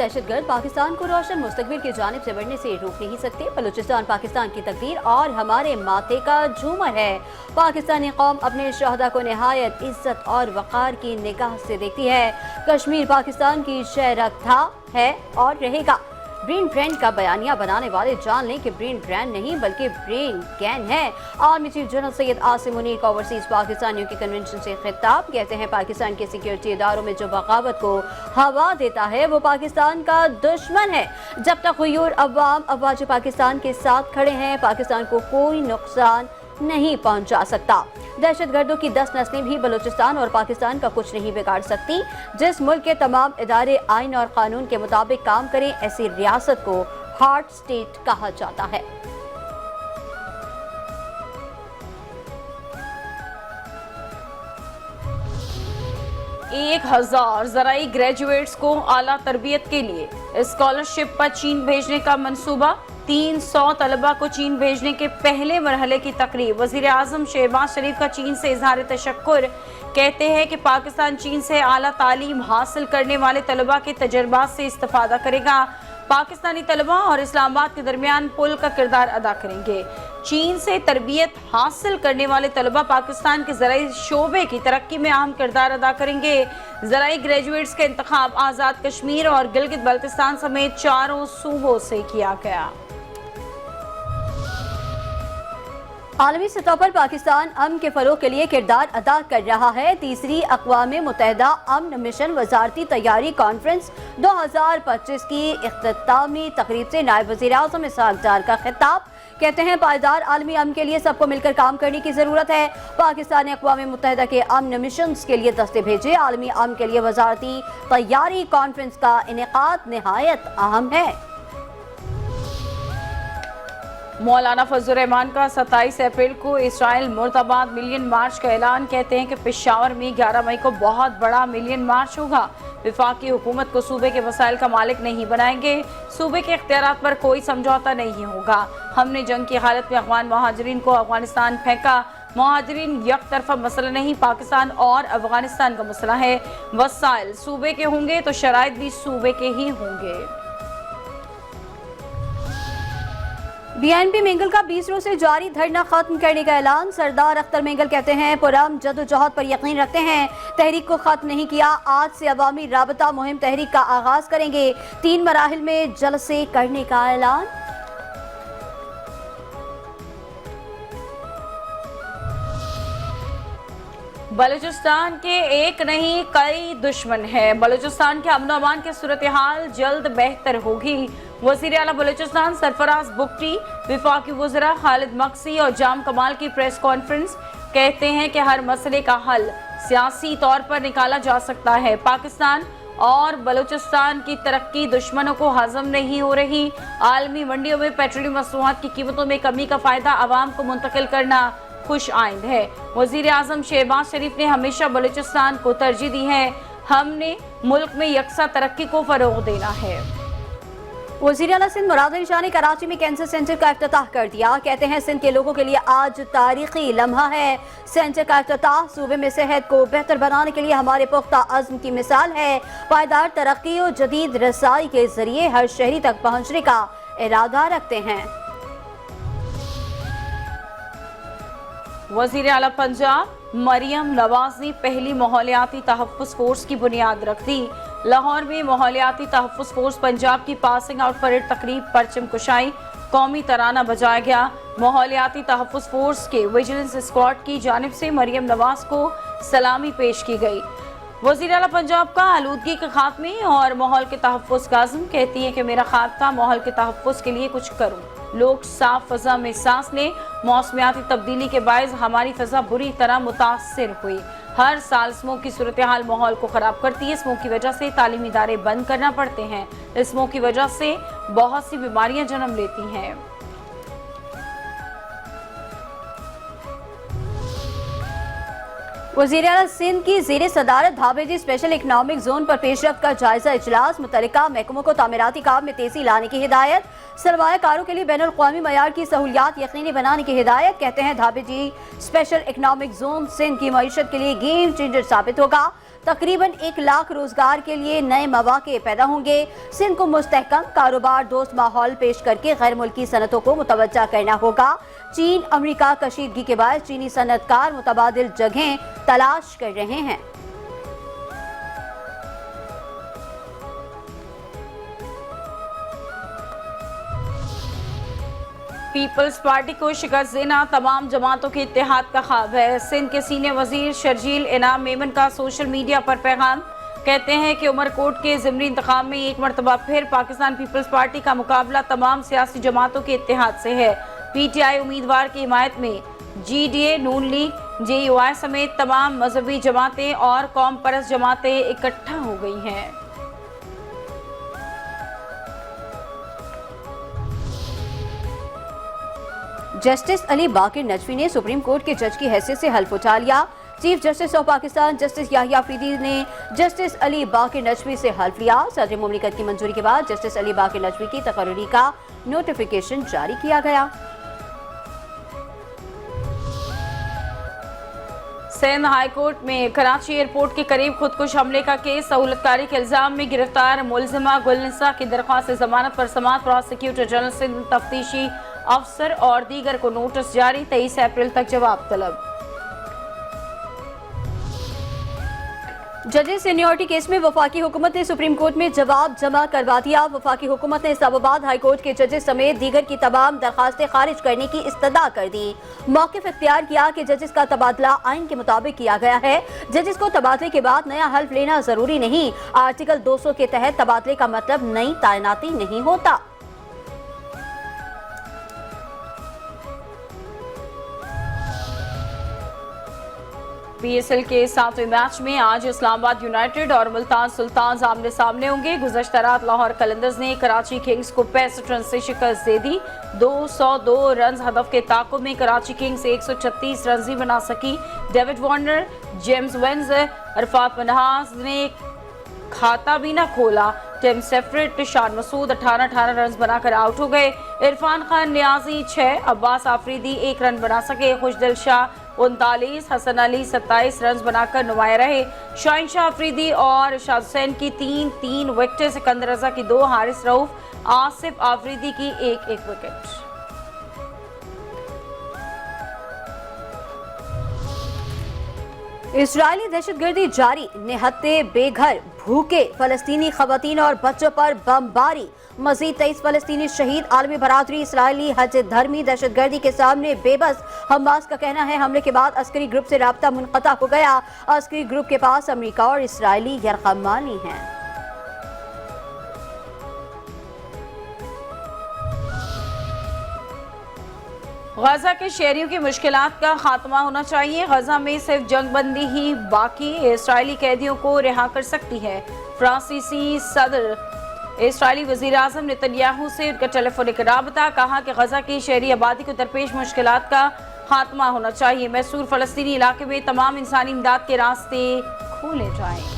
दहशतगर्द पाकिस्तान को रोशन मुस्तकबिल की जानिब से बढ़ने से रोक नहीं सकते। बलूचिस्तान पाकिस्तान की तकदीर और हमारे माथे का झूमर है। पाकिस्तानी कौम अपने शहदा को निहायत इज्जत और वक़ार की निगाह से देखती है। कश्मीर पाकिस्तान की शहरक था, है और रहेगा। ब्रेन ड्रेन का बयानिया बनाने वाले जान लें कि ब्रेन ड्रेन नहीं बल्कि ब्रेन गैन है। Army chief general Syed Asim Munir का ओवरसीज पाकिस्तानियों के कन्वेंशन से खिताब। कहते हैं पाकिस्तान के सिक्योरिटी इदारों में जो बगावत को हवा देता है वो पाकिस्तान का दुश्मन है। जब तक हुयूर अवाम अफवाज पाकिस्तान के साथ खड़े हैं पाकिस्तान को कोई नुकसान नहीं पहुंचा सकता। दहशतगर्दों की 10 नस्लें भी बलूचिस्तान और पाकिस्तान का कुछ नहीं बिगाड़ सकती। जिस मुल्क के तमाम इदारे आइन और कानून के मुताबिक काम करें ऐसी रियासत को हार्ट स्टेट कहा जाता है। एक 1000 ज़राई ग्रेजुएट्स को आला तरबियत के लिए स्कॉलरशिप पर चीन भेजने का मंसूबा। 300 तलबा को चीन भेजने के पहले मरहले की तकरीब। वज़ीर आज़म शहबाज शरीफ का चीन से इजहार तशक्कुर। कहते हैं कि पाकिस्तान चीन से आला तालीम हासिल करने वाले तलबा के तजर्बात से इस्तिफादा करेगा। पाकिस्तानी तलबा और इस्लामाबाद के दरमियान पुल का किरदार अदा करेंगे। चीन से तरबियत हासिल करने वाले तलबा पाकिस्तान के ज़राई शोबे की तरक्की में अहम किरदार अदा करेंगे। ज़राई ग्रेजुएट्स का इंतखाब आज़ाद कश्मीर और गिलगित बल्तिस्तान समेत 4 सूबों से किया गया। आलमी सतह पर पाकिस्तान अमन के फरोग के लिए किरदार अदा कर रहा है। तीसरी अक़वाम मुत्तहिदा अमन मिशन वजारती तैयारी कॉन्फ्रेंस 2025 की इख्तितामी तकरीब से नायब वज़ीर आज़म इसहाक़ डार का खिताब। कहते हैं पायदार आलमी अमन के लिए सबको मिलकर काम करने की जरूरत है। पाकिस्तान ने अक़वाम मुत्तहिदा के अमन मिशन के लिए दस्ते भेजे। आलमी अमन के लिए वजारती तैयारी कॉन्फ्रेंस का इनेकाद निहायत अहम है। मौलाना फजल रहमान का 27 अप्रैल को इसराइल मुर्दाबाद मिलियन मार्च का ऐलान। कहते हैं कि पेशावर में 11 मई को बहुत बड़ा मिलियन मार्च होगा। वफाकी हुकूमत को सूबे के वसाइल का मालिक नहीं बनाएंगे। सूबे के इख्तियारात पर कोई समझौता नहीं होगा। हमने जंग की हालत में अफगान महाजरीन को अफगानिस्तान फेंका। महाजरीन एक तरफा मसला नहीं, पाकिस्तान और अफगानिस्तान का मसला है। वसाइल सूबे के होंगे तो शराइत भी सूबे के ही होंगे। बीएनपी मेंगल का 20 रोज से जारी धरना खत्म करने का ऐलान। सरदार अख्तर मेंगल कहते हैं पुरअमन जदोजहद पर यकीन रखते हैं। तहरीक को खत्म नहीं किया। आज से अवामी राबता मुहिम तहरीक का आगाज करेंगे। 3 मराहिल में जलसे करने का ऐलान। बलूचिस्तान के एक नहीं कई दुश्मन है। बलूचिस्तान के अमन अमान की सूरत हाल जल्द बेहतर होगी। वज़ीर आला बलूचिस्तान सरफराज बुगटी, वफाकी वज़रा खालिद मक्सी और जाम कमाल की प्रेस कॉन्फ्रेंस। कहते हैं कि हर मसले का हल सियासी तौर पर निकाला जा सकता है। पाकिस्तान और बलूचिस्तान की तरक्की दुश्मनों को हजम नहीं हो रही। आलमी मंडियों में पेट्रोलियम मसनूआत की कीमतों में कमी का फायदा आवाम को मुंतकिल करना खुश आइंद है। वज़ीर आज़म शहबाज शरीफ ने हमेशा बलूचिस्तान को तरजीह दी है। हमने मुल्क में यकसा तरक्की को फरोग देना है। वज़ीर आला सिंध मुराद अली शाह ने कराची में कैंसर सेंटर का इफ्तिताह कर दिया। कहते हैं सिंध के लोगों के लिए आज तारीखी लम्हा है। सेंटर का इफ्तिताह सूबे में सेहत को बेहतर बनाने के लिए हमारे पुख्ता अज़्म की मिसाल है। पायदार तरक्की और जदीद रसाई के जरिए हर शहरी तक पहुँचने का इरादा रखते हैं। वज़ीर आला पंजाब मरियम नवाज ने पहली माहौलियाती तहफ़्फ़ुज़ फोर्स की बुनियाद रख दी। लाहौर में माहौलियाती तहफ़्फ़ुज़ फोर्स पंजाब की पासिंग आउट परेड तकरीब, परचम कुशाई, कौमी तराना बजाया गया। माहौलियाती तहफ़्फ़ुज़ फोर्स के विजिलेंस स्क्वाड की जानिब से मरियम नवाज को सलामी पेश की गई। वज़ीर आला पंजाब का आलूदगी के खात्मे और माहौल के तहफ़्फ़ुज़ का अज़्म। कहती है कि मेरा ख्वाब था माहौल के तहफ़्फ़ुज़ के लिए कुछ करूँ। लोग साफ फजा में सांस लें। मौसमियाती तब्दीली के बायस हमारी फजा बुरी तरह मुतासिर हुई। हर साल स्मोक की सूरत हाल माहौल को ख़राब करती है। स्मोक की वजह से तालीमी इदारे बंद करना पड़ते हैं। स्मोक की वजह से बहुत सी बीमारियां जन्म लेती हैं। वज़ीर आला सिंध की ज़ेर सदारत भाभेजी स्पेशल इकनॉमिक जोन पर पेशरफ्त का जायजा इजलास। मुतल्लिका महकमों को तामीराती काम में तेजी लाने की हिदायत। सरमायाकारों के लिए बैनुल-अक़वामी मयार की सहूलियात यकीनी बनाने की हिदायत। कहते हैं भाभेजी स्पेशल इकनॉमिक जोन सिंध की मईशत के लिए गेम चेंजर साबित होगा। तकरीबन 1 लाख रोजगार के लिए नए मौके पैदा होंगे। सिंध को मुस्तहकम कारोबार दोस्त माहौल पेश करके गैर मुल्की सनतों को मुतवज्जा करना होगा। चीन अमेरिका कशीदगी के बाद चीनी सनतकार मुतबादिल जगहें तलाश कर रहे हैं। पीपल्स पार्टी को शिकस्त देना तमाम जमातों के इत्तेहाद का ख्वाब है। सिंध के सीनियर वजीर शर्जील इनाम मेमन का सोशल मीडिया पर पैगाम। कहते हैं कि उमरकोट के ज़िमनी इंतखाब में एक मरतबा फिर पाकिस्तान पीपल्स पार्टी का मुकाबला तमाम सियासी जमातों के इत्तेहाद से है। PTI उम्मीदवार की हिमायत में GDA, नून लीग, JUI समेत तमाम मजहबी जमातें और कौम परस्त जमातें इकट्ठा हो गई हैं। जस्टिस अली बाकिर नजवी ने सुप्रीम कोर्ट के जज की हैसियत से हल्फ उठा लिया। Chief justice of Pakistan justice Yahya Afridi ने जस्टिस अली बाकिर नजवी से हल्फ लिया। सदर मुमलिकत की मंजूरी के बाद जस्टिस अली बाकिर नजवी की तकर्री का नोटिफिकेशन जारी किया गया। सिंध हाई कोर्ट में कराची एयरपोर्ट के करीब खुदकुश हमले का केस। सहूलतकारी के इल्जाम में गिरफ्तार मुलजिमा गुलनिसा की दरख्वास्त जमानत पर समाअत। प्रोसिक्यूटर जनरल सिंध तफ्तीशी अफसर और दीगर को नोटिस जारी। 23 अप्रैल तक जवाब तलब। जजेस सीनियरिटी केस में वफाकी हुकूमत ने सुप्रीम कोर्ट में जवाब जमा करवा दिया। वफाकी हुकूमत ने इस्लामाबाद हाई कोर्ट के जजेस समेत दीगर की तमाम दरखास्तें खारिज करने की इस्तदा कर दी। मौक़िफ़ इख्तियार किया कि जजेस का तबादला आइन के मुताबिक किया गया है। जजेस को तबादले के बाद नया हल्फ लेना जरूरी नहीं। आर्टिकल 200 के तहत तबादले का मतलब नई तैनाती नहीं होता। PSL के 7वें मैच में आज इस्लामाबाद यूनाइटेड और मुल्तान सुल्तान आमने सामने होंगे। गुज़श्ता रात लाहौर कलंदर्स ने कराची किंग्स को 65 रन से शिकस्त दे दी। 202 रन हदफ के ताक़ुब में कराची किंग्स 136 रन ही बना सकी। David Warner, James Vince, Arfat Manhas ने खाता भी न खोला। टिम सेफरिट, शान मसूद 18 रन बनाकर आउट हो गए। इरफान खान नियाजी 6, अब्बास आफरीदी 1 रन बना सके। खुशदिल शाह 39, हसन अली 27 रन बनाकर नुमाया रहे। शाहीन शाह अफरीदी और शाह हुसैन की 3 विकेट, सिकंदर रजा की 2, हारिस रऊफ, आसिफ आफरीदी की 1 विकेट। इजरायली दहशतगर्दी जारी। निहत्ते बेघर भूखे फलस्तीनी खवातीन और बच्चों पर बमबारी। मजीद 23 फलस्तीनी शहीद। आलमी बरादरी इसराइली हज धर्मी दहशतगर्दी के सामने बेबस। हमास का कहना है हमले के बाद अस्करी ग्रुप से राब्ता मुनक़ता हो गया। अस्करी ग्रुप के पास अमेरिका और इसराइली यरगमानी हैं। गजा के शहरियों की मुश्किलात का खात्मा होना चाहिए। गजा में सिर्फ जंगबंदी ही बाकी इसराइली कैदियों को रिहा कर सकती है। फ्रांसीसी सदर इसराइली वज़ीर आज़म नेतन्याहू से उनका टेलीफोनिक राबता। कहा कि गजा की शहरी आबादी को दरपेश मुश्किलात का खात्मा होना चाहिए। मैसूर फ़लस्तीनी इलाके में तमाम इंसानी इमदाद के रास्ते खोले जाएं।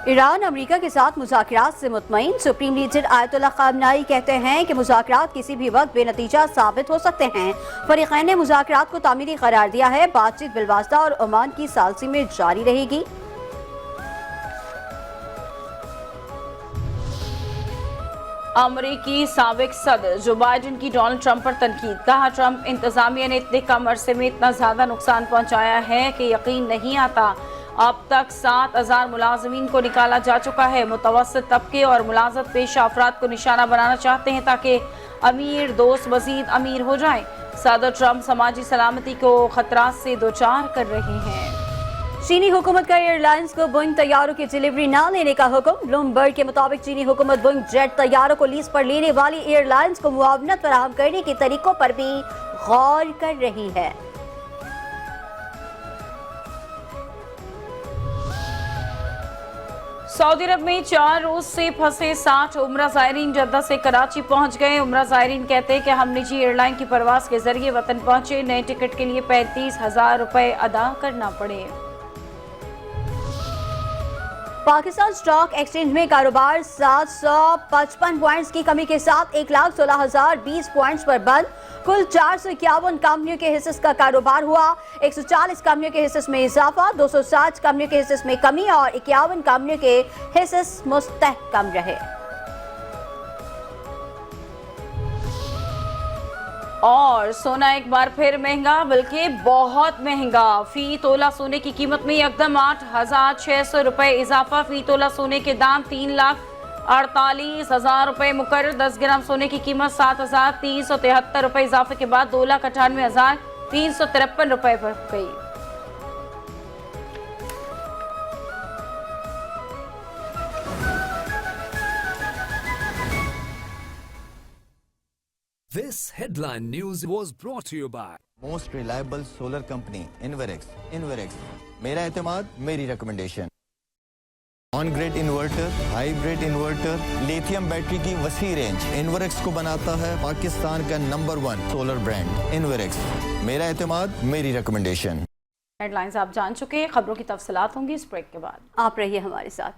ईरान अमेरिका के साथ मुज़ाकरात से मुतमईन। सुप्रीम लीडर आयतुल्लाह ख़ामनेई कहते हैं कि मुज़ाकरात किसी भी वक्त बेनतीजा साबित हो सकते हैं। फ़रीक़ैन ने मुज़ाकरात को तामीरी करार दिया है। बातचीत बिलवास्ता और ओमान की सालसी में जारी रहेगी। अमरीकी साबिक सदर जो बाइडेन की डोनाल्ड ट्रंप पर तनकीद। कहा ट्रंप इंतजामिया ने इतने कम अरसे में इतना ज़्यादा नुकसान पहुँचाया है कि यकीन नहीं आता। अब तक 7,000 मुलाजमीन को निकाला जा चुका है। मुतवस्सित तबके और मुलाजत पेशा अफराद को निशाना बनाना चाहते हैं ताकि अमीर दोस्त मजीद अमीर हो जाएं। सदर ट्रंप समाजी सलामती को खतरात से दोचार कर रहे हैं। चीनी हुकूमत का एयरलाइंस को बोइंग तैयारों की डिलीवरी न लेने का हुक्म। ब्लूमबर्ग के मुताबिक चीनी हुकूमत बोइंग जेट तैयारों को लीज पर लेने वाली एयरलाइंस को मुआवनत फराहम करने के तरीकों पर भी गौर कर रही है। सऊदी अरब में 4 रोज से फंसे 60 उम्रा ज़ायरीन जद्दा से कराची पहुंच गए। उम्रा ज़ायरीन कहते हैं कि हम निजी एयरलाइन की परवास के जरिए वतन पहुंचे। नए टिकट के लिए 35,000 रुपए अदा करना पड़े। पाकिस्तान स्टॉक एक्सचेंज में कारोबार 755 पॉइंट्स की कमी के साथ 1,16,020 पॉइंट्स पर बंद। कुल 451 कंपनियों के हिस्से का कारोबार हुआ। 140 कंपनियों के हिस्से में इजाफा, 260 कंपनियों के हिस्से में कमी और 51 कंपनियों के हिस्से मुस्तहकम रहे। और सोना एक बार फिर महंगा, बल्कि बहुत महंगा। फी तोला सोने की कीमत में एकदम 8,600 रुपए इजाफा। फी तोला सोने के दाम 3,48,000 रुपए मुकर्रर। 10 ग्राम सोने की कीमत 7,373 रुपए इजाफे के बाद 2,98,353 रुपए पर गई। This headline news was brought to you by most reliable solar company Inverex. Inverex, मेरा एतमाद मेरी recommendation. On grid inverter, hybrid inverter, lithium battery की वसी रेंज इन्वेरेक्स को बनाता है पाकिस्तान का नंबर 1 सोलर ब्रांड इन्वेरेक्स। मेरा एतमाद मेरी रिकमेंडेशन। हेडलाइंस आप जान चुके हैं, खबरों की तफसीलात होंगी इस ब्रेक के बाद। आप रहिए हमारे साथ।